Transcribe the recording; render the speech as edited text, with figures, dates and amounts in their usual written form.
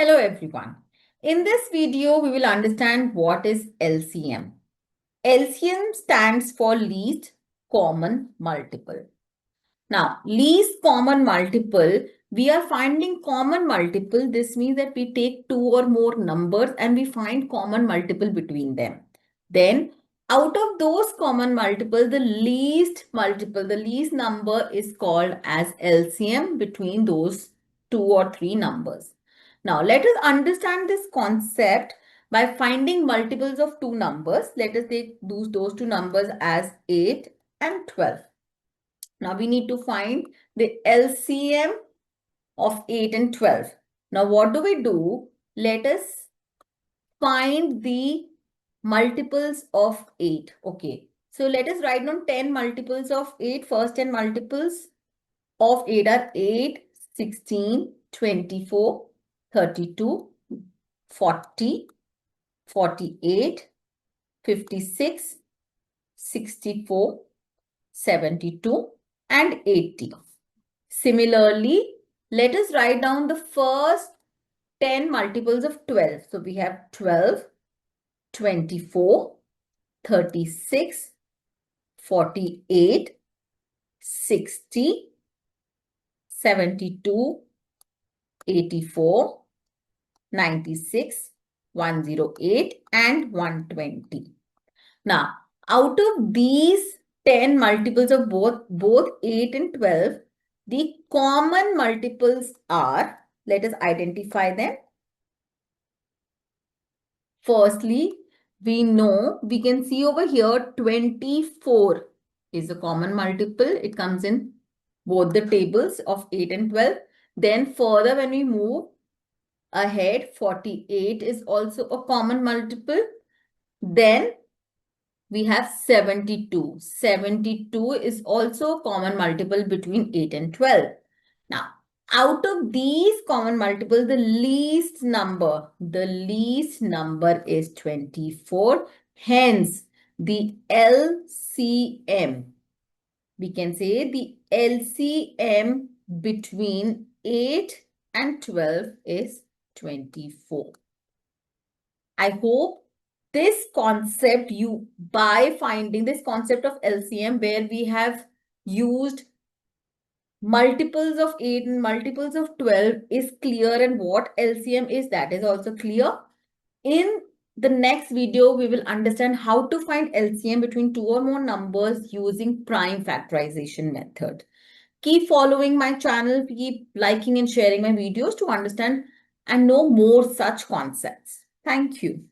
Hello everyone. In this video, we will understand what is LCM. LCM stands for least common multiple. Now, least common multiple, we are finding common multiple. This means that we take two or more numbers and we find common multiple between them. Then, out of those common multiple, the least number is called as LCM between those two or three numbers. Now, let us understand this concept by finding multiples of two numbers. Let us take those two numbers as 8 and 12. Now we need to find the LCM of 8 and 12. Now what do? Let us find the multiples of 8. Okay. So let us write down 10 multiples of 8. First 10 multiples of 8 are 8, 16, 24, 32, 40, 48, 56, 64, 72, and 80. Similarly, let us write down the first 10 multiples of 12. So we have 12, 24, 36, 48, 60, 72, 84, 96, 108, and 120. Now, out of these 10 multiples of both 8 and 12, the common multiples are, let us identify them. Firstly, we can see over here 24 is a common multiple. It comes in both the tables of 8 and 12. Then further when we move ahead, 48 is also a common multiple. Then we have 72. 72 is also a common multiple between 8 and 12. Now, out of these common multiples, the least number is 24. Hence, the LCM, we can say the LCM between 8 and 12 is 24. I hope this concept, by finding this concept of LCM where we have used multiples of 8 and multiples of 12 is clear, and what LCM is, that is also clear. In the next video, we will understand how to find LCM between two or more numbers using prime factorization method. Keep following my channel, keep liking and sharing my videos to understand and know more such concepts. Thank you.